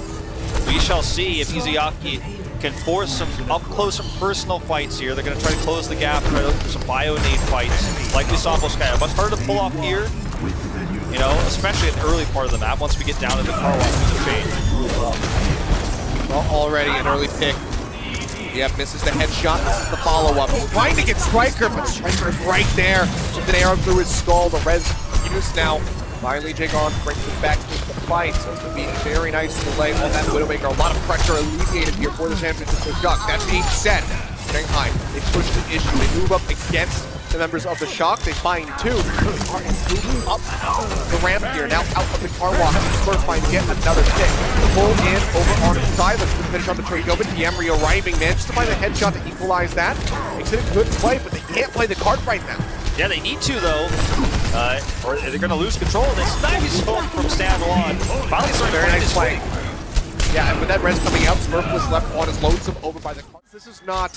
we shall see if Izayaki can force some up-close and personal fights here. They're going to try to close the gap, try to look for some bio-nade fights, like we saw Volskaya. Much harder to pull off here, you know, especially in the early part of the map. Once we get down to the car wash, we can change. Well, already an early pick. Yeah, misses the headshot. This is the follow-up. Trying to get Striker, but Striker is right there. Just an arrow through his skull. The res used now. Finally, Jagon brings it back to the fight. So it's going to be very nice delay on that Widowmaker. A lot of pressure alleviated here for the championship to Shock. That being said, Shanghai, they push the issue. They move up against the members of the Shock. They find 2. They are moving up the ramp here. Now out of the car walk. First find yet another pick. Pull in over on the side. Let's finish on the trade. Go, but Diemri arriving, manages to find a headshot to equalize that. Makes it a good play, but they can't play the card right now. Yeah, they need to, though, or they're going to lose control. This nice hook from Stan 1. Finally, starting very nice play. Yeah, and with that res coming out, Smurf was left on his lonesome over by the cards. This is not,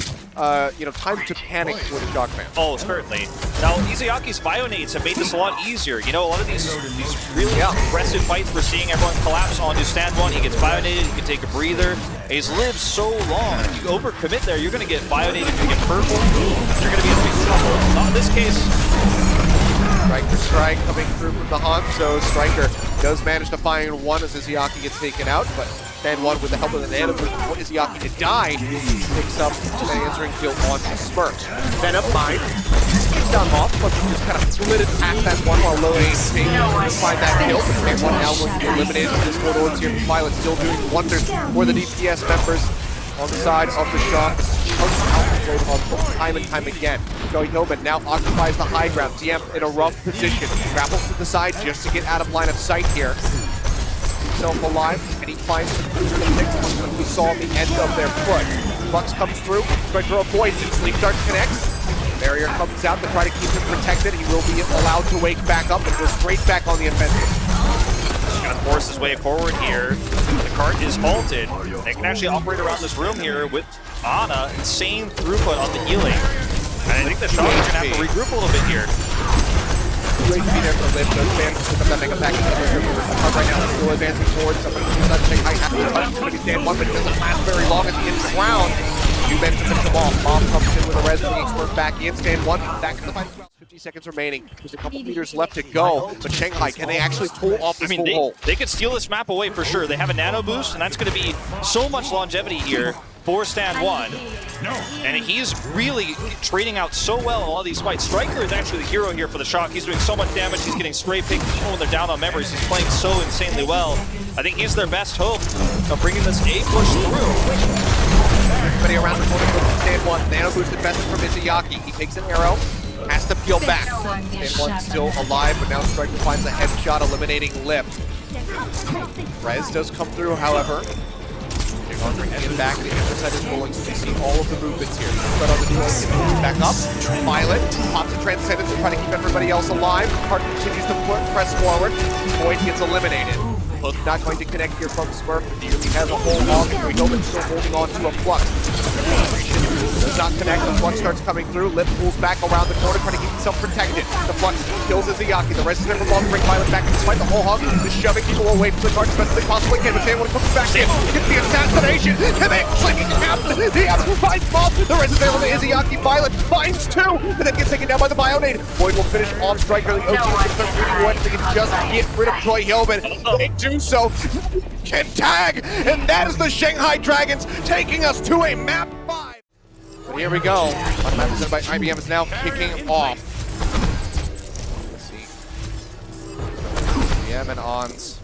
you know, time to panic for the Shock fans. Oh, certainly. Now, Izayaki's bio-nades have made this a lot easier. You know, a lot of these really aggressive fights, we're seeing everyone collapse onto Stand 1. He gets bio-naded, he can take a breather. He's lived so long. If you overcommit there, you're going to get bio-naded, you get purple, you're going to be in big trouble. Not in this case. Strike coming through from the Hunt, so Striker does manage to find 1 as Izayaki gets taken out, but Stand 1 with the help of the nano boost for Izayaki to die, picks up an answering kill on Smurf. Venom mine, he's done off, but he just kind of flitted past that one while low ace to find that kill, but Stand 1 now going to be eliminated. This Discord here from Violet still doing wonders for the DPS members on the side of the Shock. Time and time again. Joey Hillman now occupies the high ground. DM in a rough position. Travels to the side just to get out of line of sight here. Himself alive, and he finds the picks when we saw the end of their foot. Flux comes through, Striker avoids it. Sleep Dart connects. Barrier comes out to try to keep him protected. He will be allowed to wake back up and go straight back on the offensive. He's gonna force his way forward here. The cart is halted. They can actually operate around this room here with Ana. Insane throughput on the healing. And I think the Shock is gonna have to regroup a little bit here. Great to be there for Liv. Those fans pick up that mega pack. The cart right now is still advancing forward. Somebody who's not Shanghai has to touch. It's gonna be Stand 1, but it doesn't last very long at the end of the round. 2 men to finish them off. Mom comes in with a res, the expert back in. Stand 1, back in the fight. 50 seconds remaining. There's a couple meters left to go, but Shanghai, can they actually pull off this full hole? They could steal this map away for sure. They have a nano boost, and that's going to be so much longevity here for Stan 1. And he's really trading out so well in all these fights. Striker is actually the hero here for the Shock. He's doing so much damage. He's getting spray picked even when they're down on memories. He's playing so insanely well. I think he's their best hope of bringing this A push through. Everybody around the corner goes to Stand 1. Nano boosted message from Izayaki. He takes an arrow. Has to peel back. Stand 1 still alive, but now Striker finds a headshot, eliminating Lip. Rez does come through, however. Jagon bringing it back. The other side is rolling, so we see all of the movements here. But on the duel, gets back up. Violet pops a Transcendence to try to keep everybody else alive. Cart continues to press forward. Boyd gets eliminated. Hook not going to connect here from Smurf. He has a whole hog, and Hillman still holding on to a Flux. Does not connect. The Flux starts coming through. Lip pulls back around the corner, trying to keep himself protected. The Flux kills Izayaki. The rest of them are to bring Violet back. Despite the whole hog is shoving people away from the card as best as they possibly can. But Sandwood comes back in. Gets the assassination. And they actually have the other finds Mob. The rest of them with Izayaki. Violet finds 2, and then gets taken down by the bio-nade. Boyd will finish off Striker. The OG can start reading what they can just get rid of Troy Hillman. They do so. Can tag, and that is the Shanghai Dragons taking us to a map 5. But here we go. One map presented by IBM is now kicking off. Let's see. IBM and Ons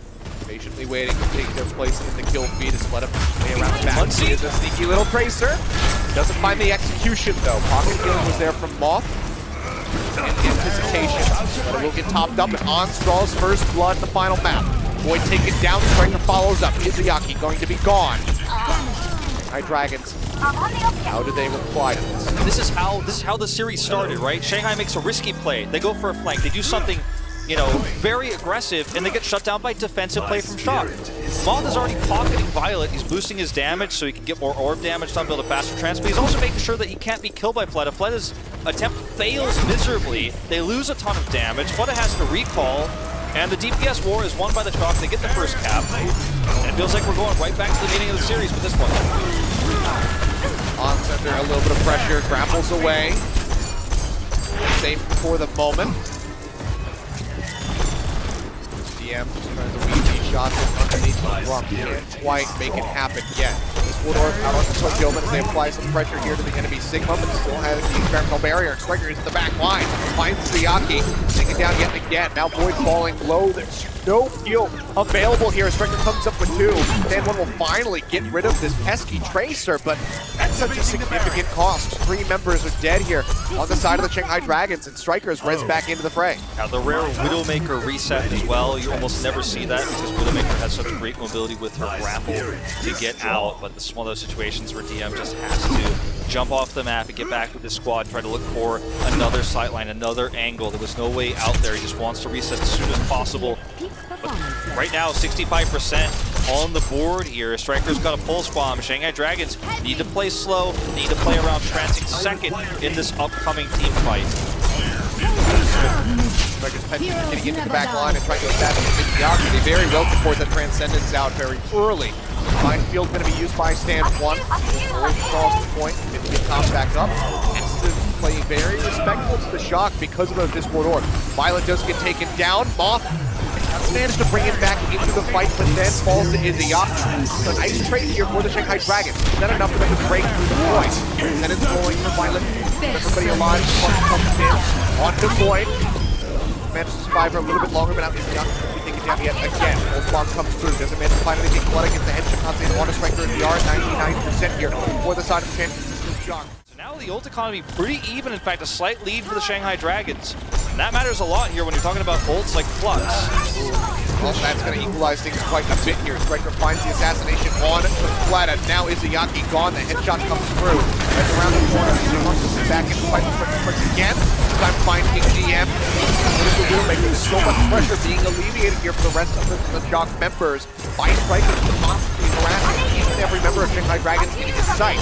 patiently waiting to take their place in the kill feed. Is let him play around the back. He is a sneaky little tracer. Doesn't find the execution though. Pocket healing was there from Moth. In anticipation, but it will get topped up, and Ons draws first blood in the final map. Boyd taken down, Striker follows up. Izayaki going to be gone. Shanghai Dragons. How do they reply to this? This is how the series started, right? Shanghai makes a risky play. They go for a flank. They do something, you know, very aggressive, and they get shut down by defensive play from Shock. Moth is already pocketing Violet. He's boosting his damage so he can get more orb damage to build a faster transfer. He's also making sure that he can't be killed by Fleta. Fleta's attempt fails miserably. They lose a ton of damage. Fleta has to recall, and the DPS war is won by the Shock. They get the first cap, and it feels like we're going right back to the beginning of the series with this one. On center, a little bit of pressure, grapples away. Safe for the moment. DM just trying to weave these shots in underneath the drum. Can't quite make it happen yet. This Woodorf out on the Swift Gilman as they apply some pressure here to the enemy Sigma, but still has the experimental barrier. Striker is at the back line. Finds Ziyaki, taken down yet again. Now Void falling low. There's no heal available here. Striker comes up with 2. Dan one will finally get rid of this pesky Tracer, but that's such a significant cost. 3 members are dead here on the side of the Shanghai Dragons, and Striker is res back into the fray. Now the rare Widowmaker reset as well. You almost never see that because Widowmaker has such great mobility with her grapple to get out, but this is one of those situations where DM just has to jump off the map and get back with his squad, try to look for another sightline, another angle. There was no way out there. He just wants to reset as soon as possible. But right now, 65% on the board here. Striker's got a pulse bomb. Shanghai Dragons need to play slow, need to play around Trancing second in this upcoming team fight. Striker's getting into the back line and trying to establish Ziyaki. They very well support that Transcendence out very early. Minefield going to be used by Stand 1. Rolls across the point, going to get topped back up. Estes playing very respectful to the Shock because of a Discord Orb. Violet does get taken down. Moth managed to bring it back into the fight, but then falls to Ziyaki. So nice trade here for the Shanghai Dragons. Not enough for them to break through the point. Then it's rolling for Violet. Everybody alive. Comes in onto Void. Managed to survive for a little bit longer, but now Ziyaki will be taken down yet again. Ults comes through. Doesn't manage to find anything. Fleta gets the headshot. Constantly on a Striker at the R. 99% here for the side of the Shock. Now the ult economy pretty even, in fact a slight lead for the Shanghai Dragons. And that matters a lot here when you're talking about ults like Flux. Well, that's going to equalize things quite a bit here. Striker finds the assassination on the Fleta. Now is Ziyaki gone, the headshot comes through. Right around the corner, he's back in the fight with Striker again. This time finding DM. Making so much pressure being alleviated here for the rest of the Shock members. By Striker constantly harassing each and every member of Shanghai Dragons in his sight.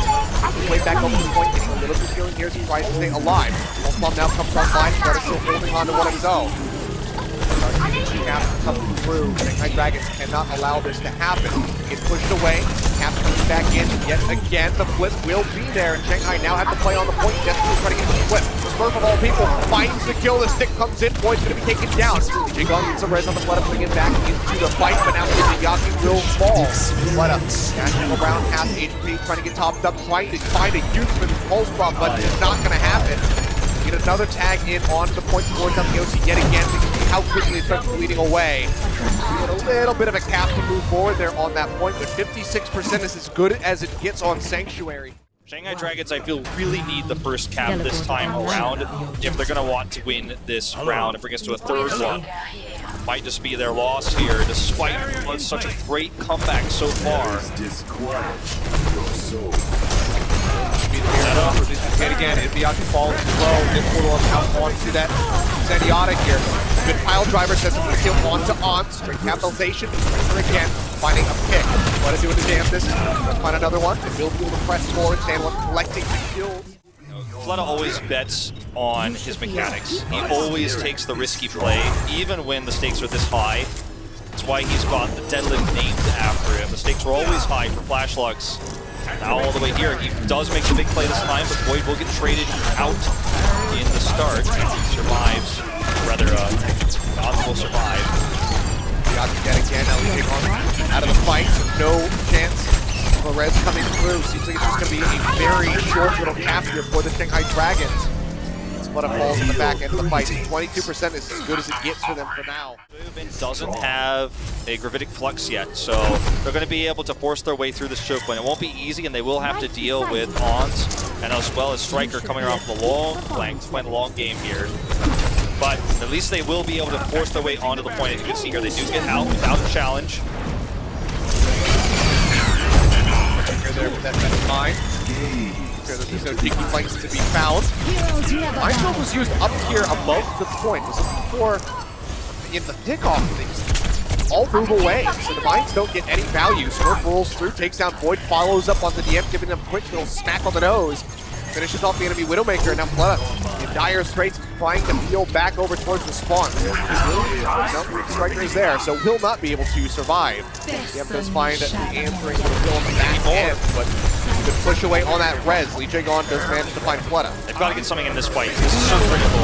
Way back over the point, getting a little bit healing here as he tries to stay alive. Ultmom now comes online, Striker still holding on to one of his own. Caps coming through. Shanghai Dragons cannot allow this to happen. Get pushed away. Caps coming back in yet again. The flip will be there, and Shanghai now have to play on the point. Desperately trying to get the flip. The Smurf of all people finds the kill. The stick comes in. Boyd's going to be taken down. Jigon gets a res on the Fleta, putting it back into the fight, but now Ziyaki will fall. Fleta dashing around half HP, trying to get topped up, trying to find a use for the pulse bomb, but it's not going to happen. Get another tag in onto the point towards the OC yet again. We can see how quickly it starts bleeding away. We get a little bit of a cap to move forward there on that point, but 56% is as good as it gets on Sanctuary. Shanghai Dragons, I feel, really need the first cap this time around if they're going to want to win this round and bring us to a third one. Might just be their loss here, despite such a great comeback so far. Yet again, Ziyaki falls low. Discord Orb out onto that Zenyatta here. Good pile driver sets up the kill onto Ons. Straight capitalization. Striker again, finding a pick. What to do with the damnedest. Let's find another one. And will be able to press forward. Stand one collecting the kills. Fleta always bets on his mechanics. He always takes the risky play, even when the stakes are this high. That's why he's got the deadlift named after him. The stakes were always high for Flash Lux. Now all the way here, he does make the big play this time, but Void will get traded out in the start. Survives, rather, Ons will survive. Ziyaki yet again, now we take on out of the fight, no chance of a res coming through. Seems like it's just going to be a very short little cap here for the Shanghai Dragons. Fleta falls in the back end of the fight. 22% is as good as it gets for them for now. Doesn't have a Gravitic Flux yet, so they're going to be able to force their way through this choke point. It won't be easy, and they will have to deal with Ons, and as well as Striker coming around from the long flank, playing a long game here. But at least they will be able to force their way onto the point. As you can see here, they do get out without a challenge. Here there with that mine. There's no cheeky flanks to be found. Mindfield was used up here above the point. Was it before in the pickoff, they all move away. So the Mines don't get any value. Smurf rolls through, takes down Void, follows up on the DM, giving them a quick little smack on the nose. Finishes off the enemy Widowmaker, and now Pleta in dire straits, trying to peel back over towards the spawn. No, Striker is there, so will not be able to survive. DM does find the answering for the kill on the back end, but could push away on that res. Lee Jae-gon does manage to find Pleta. They've got to get something in this fight. This is so critical.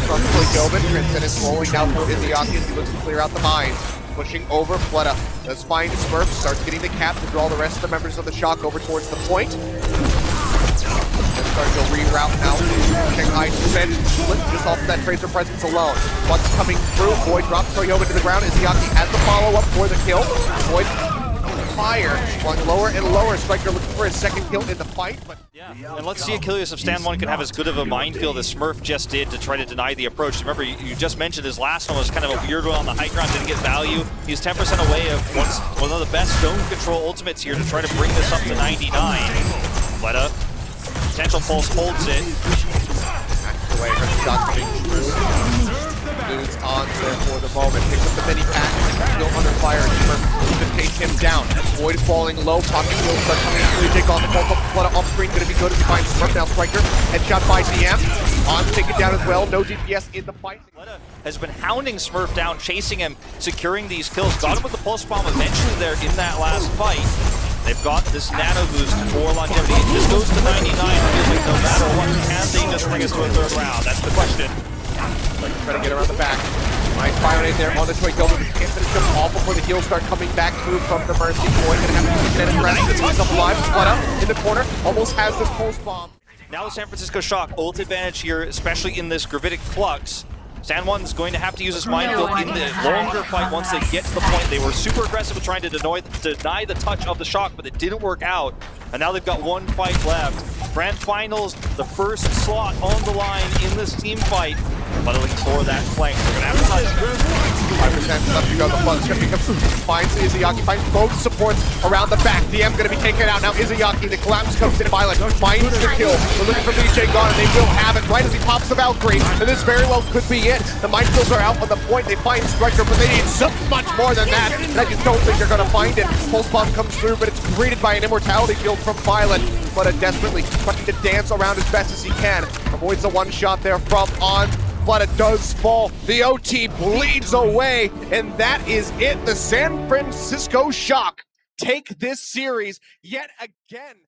From Gilbin, Transcendence rolling down for Izzyaki as he looks to clear out the mines. Pushing over, Pleta does find Smurf, starts getting the cap to draw the rest of the members of the Shock over towards the point. And starting to reroute now. Shanghai split just off of that Tracer presence alone. Once coming through, Void drops Toyoba to the ground. Izzyaki has the follow-up for the kill. Void fire, going lower and lower. Striker looking for his second kill in the fight, but and let's see Achilles if Stan 1 can have as good of a minefield as Smurf just did to try to deny the approach. Remember, you just mentioned his last one was kind of a weird one on the high ground, didn't get value. He's 10% away of one of the best zone control ultimates here to try to bring this up to 99. Pleta, potential pulse holds it. Back away, her shot coming through. Dudes on there for the moment. Picks up the mini pack, still under fire. Smurf to take him down. Void is falling low. Pocket will start coming in. Take on the ball. Pleta off screen, gonna be good to find Smurf. Now Striker, headshot by DM. On taken down as well. No DPS in the fight. Pleta has been hounding Smurf down, chasing him, securing these kills. Got him with the pulse bomb eventually there in that last fight. They've got this nano boost for longevity. This goes to 99. Feels like no matter what, can they just bring us to a third round? That's the question. Try to get around the back. Nice fire in there on the Troy Gilbert. Can't finish him off before the heals start coming back through from the Mercy. Boy, gonna have to extend it rest. He's up alive. Pleta in the corner. Almost has this pulse bomb. Now the San Francisco Shock, ult advantage here, especially in this gravitic flux. Stan 1's going to have to use his minefield in the longer fight once they get to the point. They were super aggressive with trying to deny the touch of the Shock, but it didn't work out. And now they've got one fight left. Grand Finals, the first slot on the line in this team fight. But looking for that flank. They're going to have to touch. 5% left to go. The flood's going to become finds Izzyaki, finds both supports around the back. DM going to be taken out. Now Izzyaki, the collapse comes in violent, finds the kill. They're looking for VJ Gone, and they will have it right as he pops the Valkyrie. And this very well could be it. The minefields are out on the point. They find Striker, but they need so much more than that. And I just don't think they're going to find it. Pulse bomb comes through, but it's greeted by an immortality field from Violent. But desperately trying to dance around as best as he can. Avoids the one shot there from On. Pleta does fall. The OT bleeds away, and that is it. The San Francisco Shock take this series yet again.